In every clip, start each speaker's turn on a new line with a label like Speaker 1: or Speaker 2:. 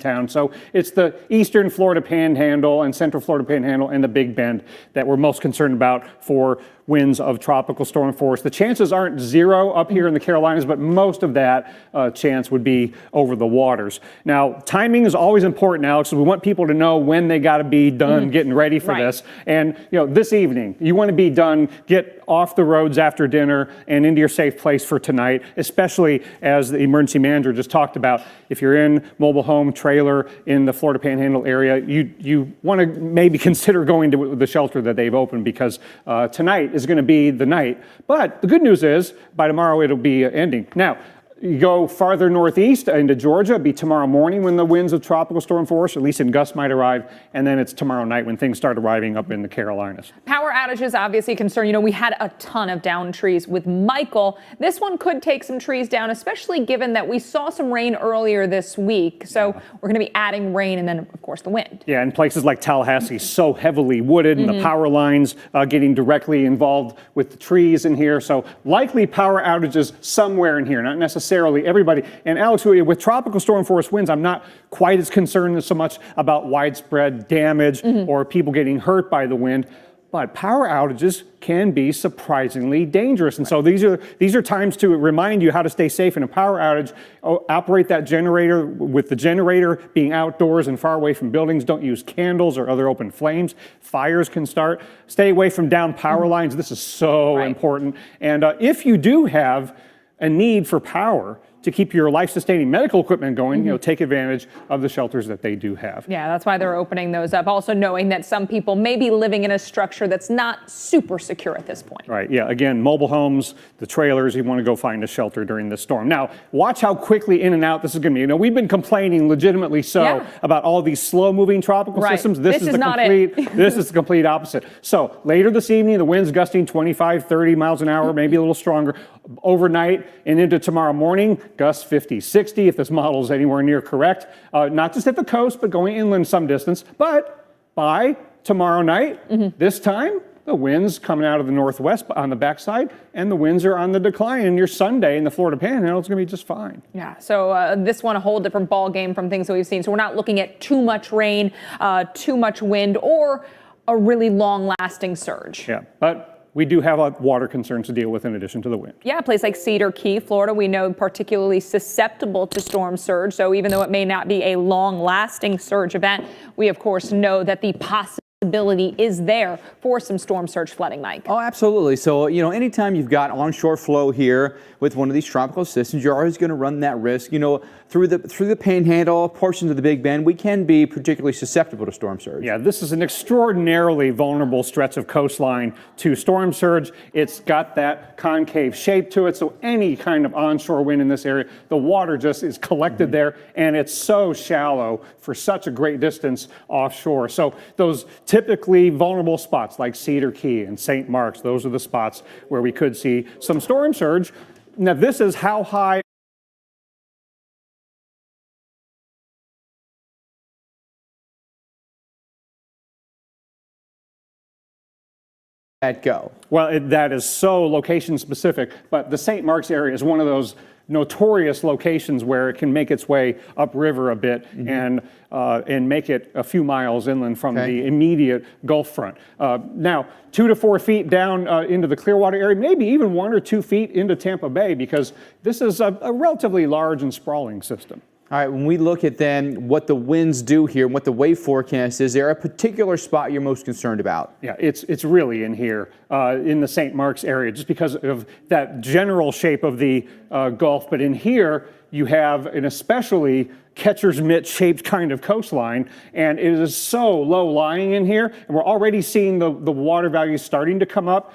Speaker 1: town. So it's the eastern Florida Panhandle and central Florida Panhandle and the Big Bend that we're most concerned about for winds of tropical storm force. The chances aren't zero up here in the Carolinas, but most of that chance would be over the waters. Now, timing is always important, Alex, so we want people to know when they got to be done getting ready for this. And, this evening, you want to be done, get off the roads after dinner and into your safe place for tonight, especially as the emergency manager just talked about. If you're in mobile home, trailer in the Florida Panhandle area, you want to maybe consider going to the shelter that they've opened, because tonight is going to be the night. But the good news is by tomorrow it'll be ending. Now, you go farther northeast into Georgia, it'll be tomorrow morning when the winds of tropical storm force, at least in gusts, might arrive, and then it's tomorrow night when things start arriving up in the Carolinas.
Speaker 2: Power outages, obviously a concern. We had a ton of downed trees with Michael. This one could take some trees down, especially given that we saw some rain earlier this week. So we're going to be adding rain and then, of course, the wind.
Speaker 1: Yeah, and places like Tallahassee, so heavily wooded, and the power lines getting directly involved with the trees in here. So likely power outages somewhere in here, not necessarily everybody. And Alex, with tropical storm force winds, I'm not quite as concerned so much about widespread damage or people getting hurt by the wind. But power outages can be surprisingly dangerous. And so these are times to remind you how to stay safe in a power outage. Operate that generator with the generator being outdoors and far away from buildings. Don't use candles or other open flames. Fires can start. Stay away from down power lines. This is so important. And if you do have a need for power to keep your life-sustaining medical equipment going, take advantage of the shelters that they do have.
Speaker 2: Yeah, that's why they're opening those up. Also knowing that some people may be living in a structure that's not super secure at this point.
Speaker 1: Right, yeah, again, mobile homes, the trailers, you want to go find a shelter during this storm. Now, watch how quickly in and out this is going to be. We've been complaining legitimately about all these slow-moving tropical systems. This is the complete opposite. So later this evening, the winds gusting 25, 30 miles an hour, maybe a little stronger. Overnight and into tomorrow morning, gusts 50, 60 if this model is anywhere near correct. Not just at the coast, but going inland some distance. But by tomorrow night, this time, the winds coming out of the northwest on the backside, and the winds are on the decline. And your Sunday in the Florida Panhandle is going to be just fine.
Speaker 2: Yeah, so this one a whole different ball game from things that we've seen. So we're not looking at too much rain, too much wind, or a really long-lasting surge.
Speaker 1: Yeah, but we do have water concerns to deal with in addition to the wind.
Speaker 2: Yeah, a place like Cedar Key, Florida, we know particularly susceptible to storm surge. So even though it may not be a long-lasting surge event, we of course know that the possibility is there for some storm surge flooding, Mike.
Speaker 3: Oh, absolutely. So, anytime you've got onshore flow here with one of these tropical systems, you're always going to run that risk. Through the Panhandle, portions of the Big Bend, we can be particularly susceptible to storm surge.
Speaker 1: Yeah, this is an extraordinarily vulnerable stretch of coastline to storm surge. It's got that concave shape to it, so any kind of onshore wind in this area, the water just is collected there, and it's so shallow for such a great distance offshore. So those typically vulnerable spots like Cedar Key and St. Mark's, those are the spots where we could see some storm surge. Now, this is how high
Speaker 3: that go?
Speaker 1: Well, that is so location specific, but the St. Mark's area is one of those notorious locations where it can make its way upriver a bit and make it a few miles inland from the immediate Gulf front. Now, 2 to 4 feet down into the Clearwater area, maybe even 1 or 2 feet into Tampa Bay, because this is a relatively large and sprawling system.
Speaker 3: All right, when we look at then what the winds do here and what the wave forecast is, there a particular spot you're most concerned about?
Speaker 1: Yeah, it's really in here, in the St. Mark's area, just because of that general shape of the Gulf. But in here, you have an especially catcher's mitt shaped kind of coastline, and it is so low lying in here, and we're already seeing the water values starting to come up.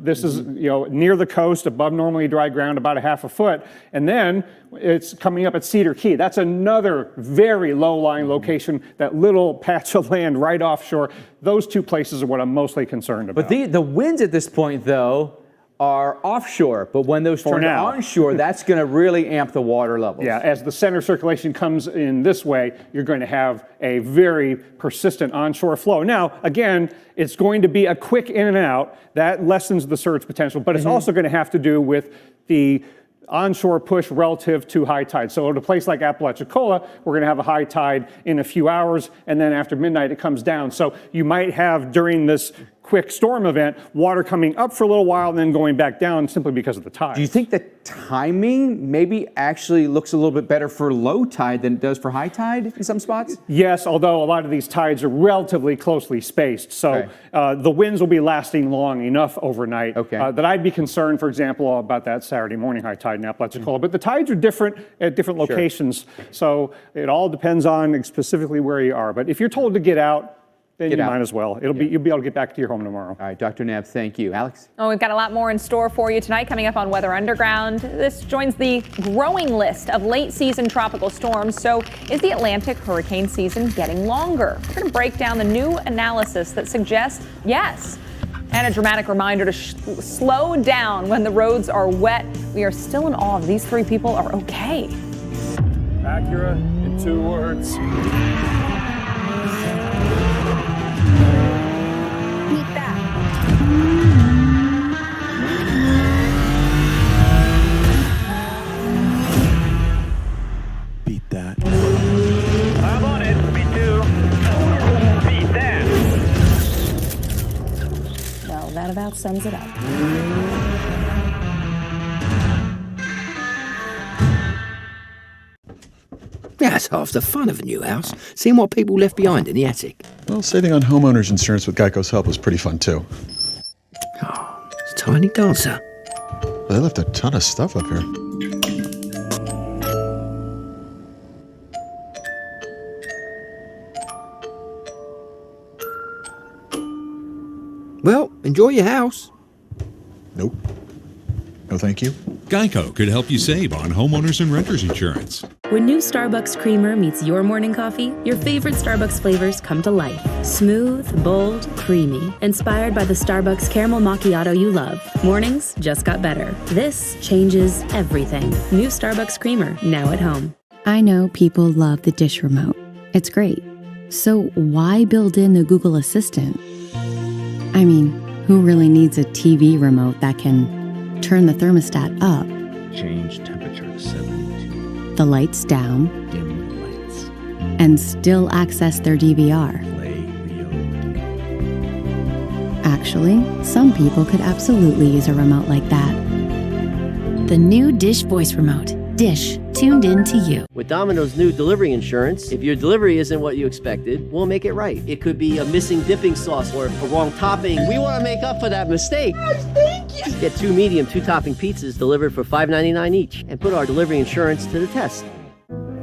Speaker 1: This is near the coast, above normally dry ground, about a half a foot, and then it's coming up at Cedar Key. That's another very low-lying location, that little patch of land right offshore. Those two places are what I'm mostly concerned about.
Speaker 3: But the winds at this point, though, are offshore, but when those turn onshore, that's going to really amp the water levels.
Speaker 1: Yeah, as the center circulation comes in this way, you're going to have a very persistent onshore flow. Now, again, it's going to be a quick in and out. That lessens the surge potential, but it's also going to have to do with the onshore push relative to high tide. So at a place like Apalachicola, we're going to have a high tide in a few hours, and then after midnight it comes down. So you might have during this quick storm event water coming up for a little while and then going back down simply because of the tide.
Speaker 3: Do you think the timing maybe actually looks a little bit better for low tide than it does for high tide in some spots?
Speaker 1: Yes, although a lot of these tides are relatively closely spaced. So the winds will be lasting long enough overnight that I'd be concerned, for example, about that Saturday morning high tide in Apalachicola. But the tides are different at different locations. So it all depends on specifically where you are. But if you're told to get out, then you might as well. You'll be able to get back to your home tomorrow.
Speaker 3: All right, Dr. Knapp, thank you. Alex?
Speaker 2: Oh, we've got a lot more in store for you tonight coming up on Weather Underground. This joins the growing list of late season tropical storms. So is the Atlantic hurricane season getting longer? We're going to break down the new analysis that suggests yes. And a dramatic reminder to slow down when the roads are wet. We are still in awe of these three people are okay.
Speaker 4: Acura in 2 words.
Speaker 5: Beat that.
Speaker 4: I'm on it. Me too. Beat that.
Speaker 2: Well, that about sums it up.
Speaker 6: That's half the fun of a new house, seeing what people left behind in the attic.
Speaker 5: Well, saving on homeowners insurance with Geico's help was pretty fun, too.
Speaker 6: Oh, it's a tiny dancer.
Speaker 5: They left a ton of stuff up here.
Speaker 6: Well, enjoy your house.
Speaker 5: Nope. No, thank you.
Speaker 7: Geico could help you save on homeowners and renters insurance.
Speaker 8: When new Starbucks creamer meets your morning coffee, your favorite Starbucks flavors come to life. Smooth, bold, creamy. Inspired by the Starbucks caramel macchiato you love. Mornings just got better. This changes everything. New Starbucks creamer, now at home.
Speaker 9: I know people love the dish remote. It's great. So why build in the Google Assistant? I mean, who really needs a TV remote that can turn the thermostat up,
Speaker 10: change temperature to 72,
Speaker 9: the lights down,
Speaker 10: dim the lights,
Speaker 9: and still access their DVR?
Speaker 10: play real.
Speaker 9: Actually, some people could absolutely use a remote like that. The new Dish Voice Remote. Dish, tuned in to you.
Speaker 11: With Domino's new delivery insurance, if your delivery isn't what you expected, we'll make it right. It could be a missing dipping sauce or a wrong topping. We want to make up for that mistake. Thank you. Get 2 medium, 2-topping pizzas delivered for $5.99 each and put our delivery insurance to the test.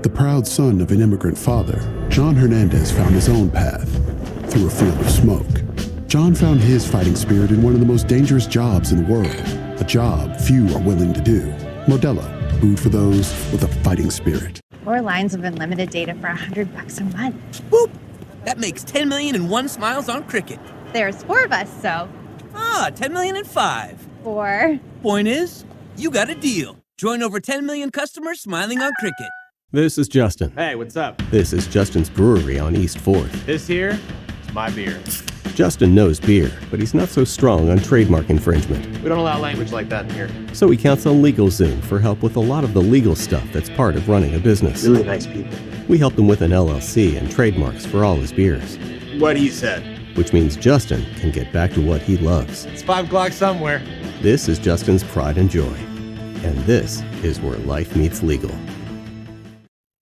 Speaker 12: The proud son of an immigrant father, John Hernandez found his own path through a field of smoke. John found his fighting spirit in one of the most dangerous jobs in the world, a job few are willing to do. Modelo, food for those with a fighting spirit.
Speaker 13: 4 lines of unlimited data for $100 a month.
Speaker 14: Boop! That makes 10 million and 1 smiles on Cricket.
Speaker 13: There's 4 of us, so.
Speaker 14: 10 million and 5.
Speaker 13: 4.
Speaker 14: Point is, you got a deal. Join over 10 million customers smiling on Cricket.
Speaker 15: This is Justin.
Speaker 16: Hey, what's up?
Speaker 15: This is Justin's Brewery on East 4th.
Speaker 16: This here is my beer.
Speaker 15: Justin knows beer, but he's not so strong on trademark infringement.
Speaker 16: We don't allow language like that in here.
Speaker 15: So he counts on LegalZoom for help with a lot of the legal stuff that's part of running a business.
Speaker 16: Really nice people.
Speaker 15: We helped him with an LLC and trademarks for all his beers.
Speaker 16: What he said.
Speaker 15: Which means Justin can get back to what he loves.
Speaker 16: It's 5 o'clock somewhere.
Speaker 15: This is Justin's pride and joy. And this is where life meets legal.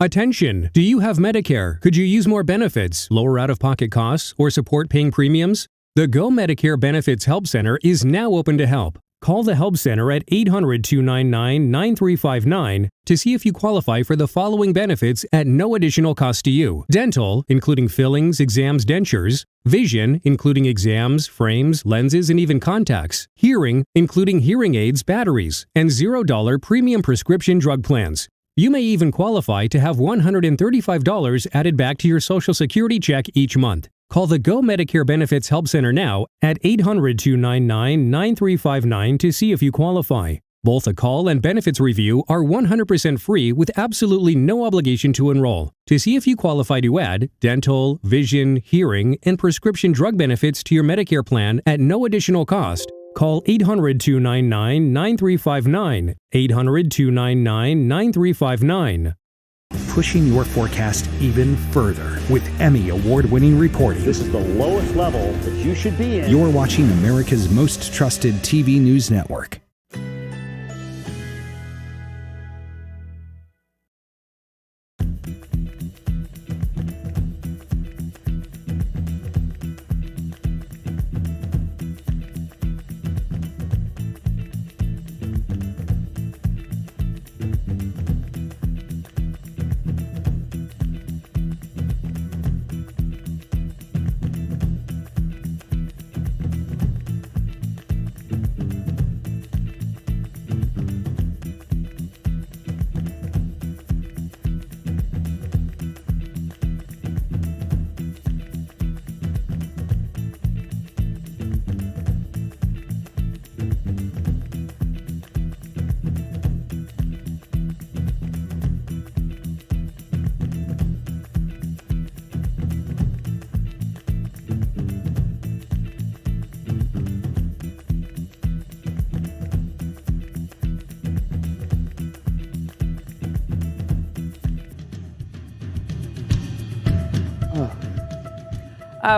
Speaker 17: Attention! Do you have Medicare? Could you use more benefits, lower out-of-pocket costs, or support paying premiums? The Go Medicare Benefits Help Center is now open to help. Call the Help Center at 800-299-9359 to see if you qualify for the following benefits at no additional cost to you. Dental, including fillings, exams, dentures. Vision, including exams, frames, lenses, and even contacts. Hearing, including hearing aids, batteries, and $0 premium prescription drug plans. You may even qualify to have $135 added back to your Social Security check each month. Call the Go Medicare Benefits Help Center now at 800-299-9359 to see if you qualify. Both a call and benefits review are 100% free with absolutely no obligation to enroll. To see if you qualify to add dental, vision, hearing, and prescription drug benefits to your Medicare plan at no additional cost, Call 800-299-9359. 800-299-9359.
Speaker 18: Pushing your forecast even further with Emmy award-winning reporting.
Speaker 19: This is the lowest level that you should be in.
Speaker 18: You're watching America's most trusted TV news network.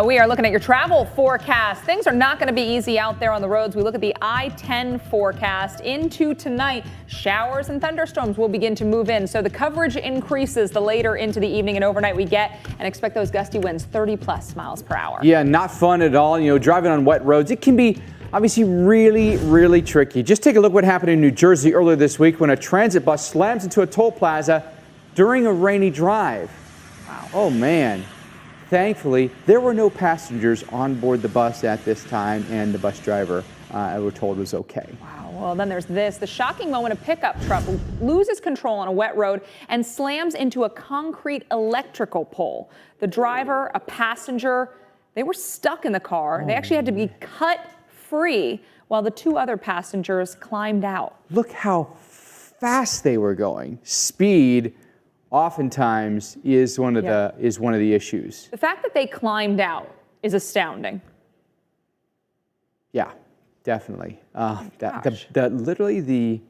Speaker 2: We are looking at your travel forecast. Things are not going to be easy out there on the roads. We look at the I-10 forecast into tonight. Showers and thunderstorms will begin to move in. So the coverage increases the later into the evening and overnight we get, and expect those gusty winds 30+ miles per hour.
Speaker 3: Yeah, not fun at all. You know, driving on wet roads, it can be obviously really, really tricky. Just take a look what happened in New Jersey earlier this week when a transit bus slams into a toll plaza during a rainy drive. Wow. Oh, man. Thankfully, there were no passengers on board the bus at this time, and the bus driver, we're told, was okay.
Speaker 2: Wow. Well, then there's this. The shocking moment, a pickup truck loses control on a wet road and slams into a concrete electrical pole. The driver, a passenger, they were stuck in the car. They actually had to be cut free while the two other passengers climbed out.
Speaker 3: Look how fast they were going. Speed oftentimes is one of the issues.
Speaker 2: The fact that they climbed out is astounding.
Speaker 3: Yeah, definitely. Literally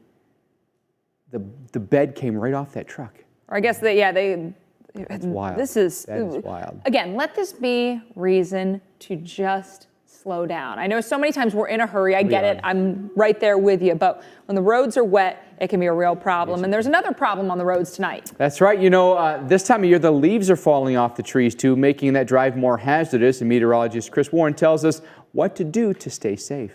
Speaker 3: the bed came right off that truck.
Speaker 2: Or I guess
Speaker 3: That's wild.
Speaker 2: That is
Speaker 3: wild.
Speaker 2: Again, let this be reason to just slow down. I know so many times we're in a hurry. I get it. I'm right there with you. But when the roads are wet, it can be a real problem. And there's another problem on the roads tonight.
Speaker 3: That's right. You know, this time of year, the leaves are falling off the trees, too, making that drive more hazardous. And meteorologist Chris Warren tells us what to do to stay safe.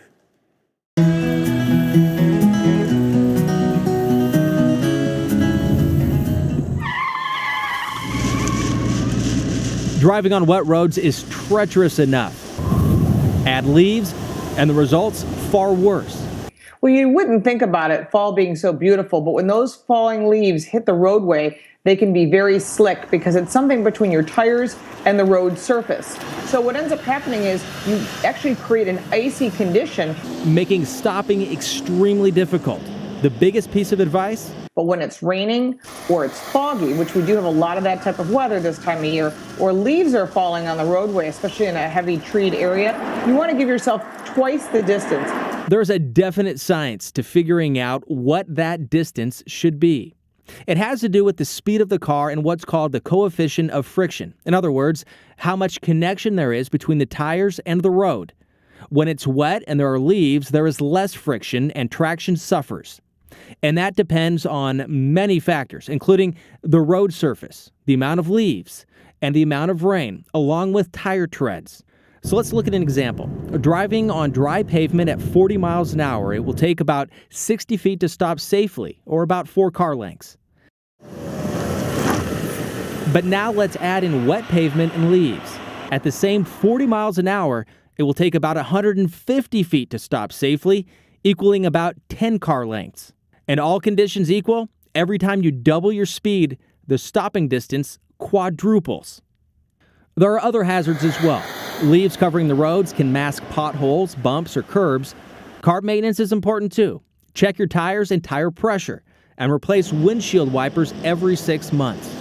Speaker 20: Driving on wet roads is treacherous enough. Add leaves, and the results far worse.
Speaker 21: Well, you wouldn't think about it, fall being so beautiful, but when those falling leaves hit the roadway, they can be very slick because it's something between your tires and the road surface. So what ends up happening is you actually create an icy condition,
Speaker 20: making stopping extremely difficult. The biggest piece of advice?
Speaker 21: But when it's raining or it's foggy, which we do have a lot of that type of weather this time of year, or leaves are falling on the roadway, especially in a heavy treed area, you want to give yourself twice the distance.
Speaker 20: There's a definite science to figuring out what that distance should be. It has to do with the speed of the car and what's called the coefficient of friction. In other words, how much connection there is between the tires and the road. When it's wet and there are leaves, there is less friction and traction suffers. And that depends on many factors, including the road surface, the amount of leaves, and the amount of rain, along with tire treads. So let's look at an example. Driving on dry pavement at 40 miles an hour, it will take about 60 feet to stop safely, or about 4 car lengths. But now let's add in wet pavement and leaves. At the same 40 miles an hour, it will take about 150 feet to stop safely, equaling about 10 car lengths. And all conditions equal, every time you double your speed, the stopping distance quadruples. There are other hazards as well. Leaves covering the roads can mask potholes, bumps, or curbs. Car maintenance is important too. Check your tires and tire pressure, and replace windshield wipers every 6 months.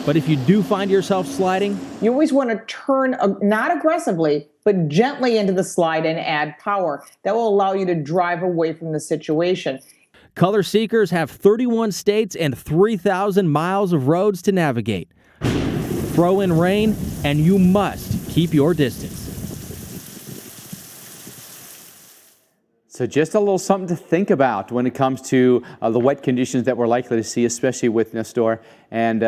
Speaker 20: But if you do find yourself sliding,
Speaker 21: you always want to turn, not aggressively, but gently into the slide and add power. That will allow you to drive away from the situation.
Speaker 20: Color Seekers have 31 states and 3,000 miles of roads to navigate. Throw in rain, and you must keep your distance.
Speaker 3: So just a little something to think about when it comes to the wet conditions that we're likely to see, especially with Nestor and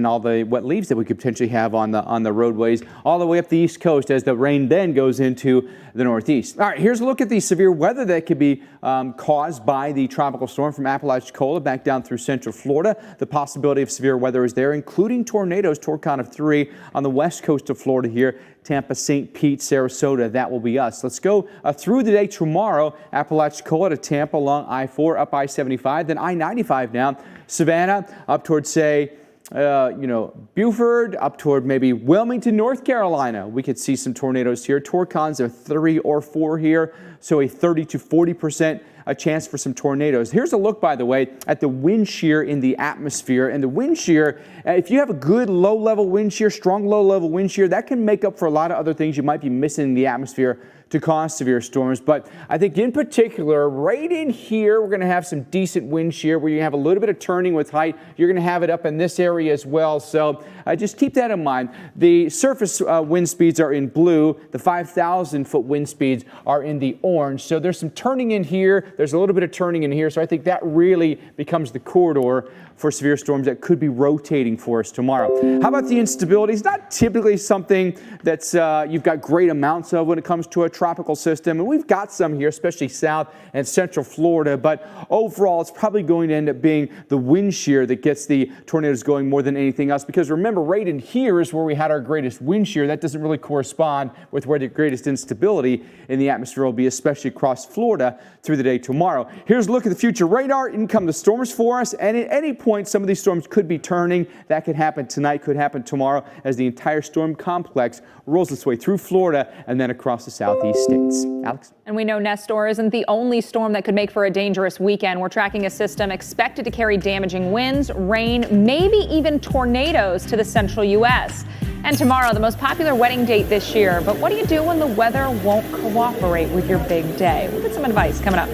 Speaker 3: all the wet leaves that we could potentially have on the roadways all the way up the East Coast as the rain then goes into the Northeast. All right, here's a look at the severe weather that could be caused by the tropical storm from Apalachicola back down through central Florida. The possibility of severe weather is there, including tornadoes, torque count of 3 on the west coast of Florida here. Tampa, St. Pete, Sarasota, that will be us. Let's go through the day tomorrow. Apalachicola to Tampa along I-4 up I-75, then I-95 now. Savannah up towards, say, Beaufort, up toward maybe Wilmington, North Carolina. We could see some tornadoes here. Torcons are 3 or 4 here, so a 30 to 40% a chance for some tornadoes. Here's a look, by the way, at the wind shear in the atmosphere. And the wind shear, if you have a good low-level wind shear, strong low-level wind shear, that can make up for a lot of other things you might be missing in the atmosphere to cause severe storms. But I think in particular, right in here, we're going to have some decent wind shear where you have a little bit of turning with height. You're going to have it up in this area as well. So just keep that in mind. The surface wind speeds are in blue. The 5,000-foot wind speeds are in the orange. So there's some turning in here. There's a little bit of turning in here. So I think that really becomes the corridor for severe storms that could be rotating for us tomorrow. How about the instability? It's not typically something that's you've got great amounts of when it comes to a tropical system, and we've got some here, especially south and central Florida, but overall it's probably going to end up being the wind shear that gets the tornadoes going more than anything else, because remember, right in here is where we had our greatest wind shear. That doesn't really correspond with where the greatest instability in the atmosphere will be, especially across Florida through the day tomorrow. Here's a look at the future radar. In come the storms for us, and at any point some of these storms could be turning. That could happen tonight, could happen tomorrow, as the entire storm complex rolls its way through Florida and then across the southeast states. Alex?
Speaker 2: And we know Nestor isn't the only storm that could make for a dangerous weekend. We're tracking a system expected to carry damaging winds, rain, maybe even tornadoes to the central U.S. And tomorrow, the most popular wedding date this year. But what do you do when the weather won't cooperate with your big day? We'll get some advice coming up.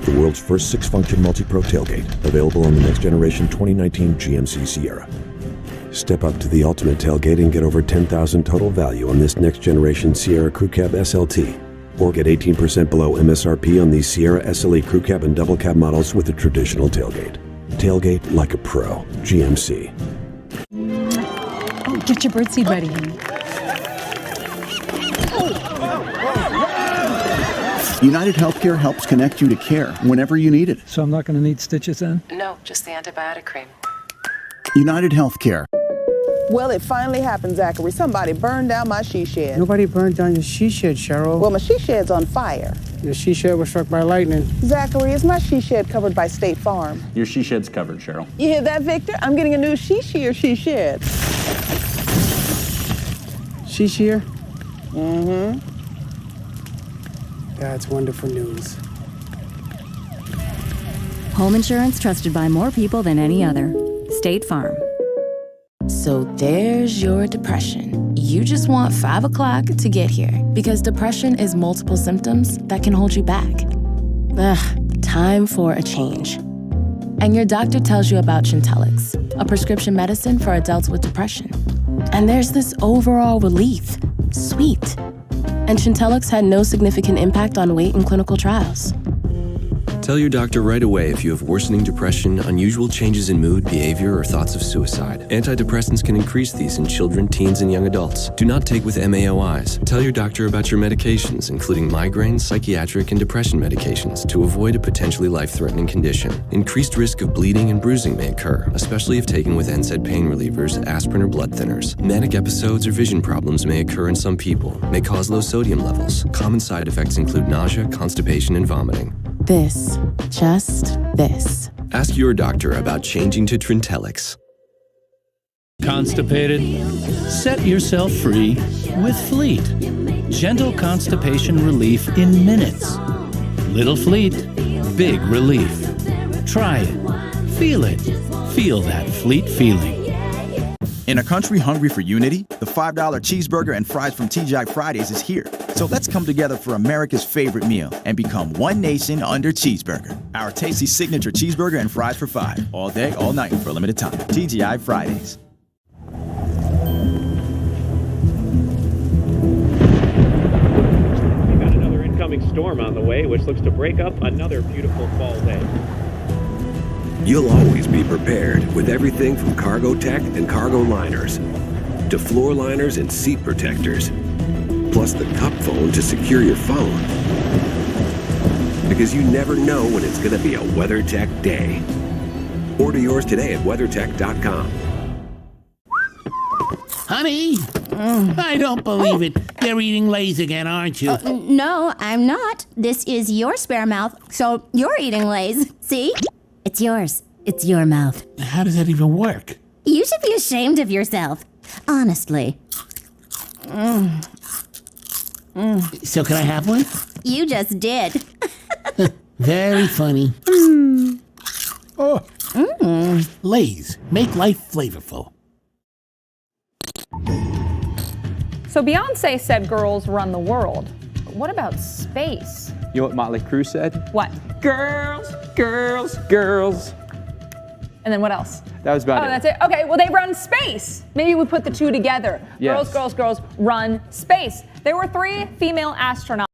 Speaker 1: The world's first 6-function multi-pro tailgate, available on the next generation 2019 GMC Sierra. Step up to the ultimate tailgate and get over $10,000 total value on this next generation Sierra Crew Cab SLT. Or get 18% below MSRP on these Sierra SLE Crew Cab and Double Cab models with a traditional tailgate. Tailgate like a pro. GMC.
Speaker 9: Oh, get your birdseed ready, honey.
Speaker 22: United Healthcare helps connect you to care whenever you need it.
Speaker 23: So I'm not going to need stitches then?
Speaker 24: No, just the antibiotic cream.
Speaker 22: United Healthcare.
Speaker 25: Well, it finally happened, Zachary. Somebody burned down my she shed.
Speaker 26: Nobody burned down your she shed, Cheryl.
Speaker 25: Well, my she shed's on fire.
Speaker 26: Your she shed was struck by lightning.
Speaker 25: Zachary, is my she shed covered by State Farm?
Speaker 10: Your she shed's covered, Cheryl.
Speaker 25: You hear that, Victor? I'm getting a new she shed.
Speaker 26: She shear?
Speaker 25: Mm-hmm.
Speaker 26: That's wonderful news.
Speaker 8: Home insurance trusted by more people than any other. State Farm.
Speaker 27: So there's your depression. You just want 5 o'clock to get here because depression is multiple symptoms that can hold you back. Ugh, time for a change. And your doctor tells you about Trintellix, a prescription medicine for adults with depression. And there's this overall relief. Sweet. And Trintellix had no significant impact on weight in clinical trials.
Speaker 28: Tell your doctor right away if you have worsening depression, unusual changes in mood, behavior, or thoughts of suicide. Antidepressants can increase these in children, teens, and young adults. Do not take with MAOIs. Tell your doctor about your medications, including migraine, psychiatric, and depression medications, to avoid a potentially life-threatening condition. Increased risk of bleeding and bruising may occur, especially if taken with NSAID pain relievers, aspirin, or blood thinners. Manic episodes or vision problems may occur in some people, may cause low sodium levels. Common side effects include nausea, constipation, and vomiting.
Speaker 27: This, just this.
Speaker 28: Ask your doctor about changing to Trintellix.
Speaker 29: Constipated? Set yourself free with Fleet. Gentle constipation relief in minutes. Little Fleet, big relief. Try it. Feel it. Feel that fleet feeling.
Speaker 4: In a country hungry for unity, the $5 cheeseburger and fries from TGI Fridays is here. So let's come together for America's favorite meal and become one nation under cheeseburger. Our tasty signature cheeseburger and fries for $5. All day, all night for a limited time. TGI Fridays.
Speaker 5: We've got another incoming storm on the way, which looks to break up another beautiful fall day.
Speaker 1: You'll always be prepared with everything from cargo tech and cargo liners to floor liners and seat protectors, plus the cup phone to secure your phone. Because you never know when it's going to be a WeatherTech day. Order yours today at WeatherTech.com.
Speaker 29: Honey, I don't believe it. You're eating Lay's again, aren't you?
Speaker 6: No, I'm not. This is your spare mouth, so you're eating Lay's. See? It's yours. It's your mouth.
Speaker 29: How does that even work?
Speaker 6: You should be ashamed of yourself. Honestly.
Speaker 29: So can I have one?
Speaker 6: You just did.
Speaker 29: Very funny. Lay's, make life flavorful.
Speaker 2: So Beyonce said girls run the world. But what about space?
Speaker 3: You know what Motley Crue said?
Speaker 2: What?
Speaker 3: Girls, girls, girls.
Speaker 2: And then what else?
Speaker 3: That was about it.
Speaker 2: Oh, that's it. Okay, well, they run space. Maybe we put the two together.
Speaker 3: Yes.
Speaker 2: Girls, girls, girls run space. There were 3 female astronauts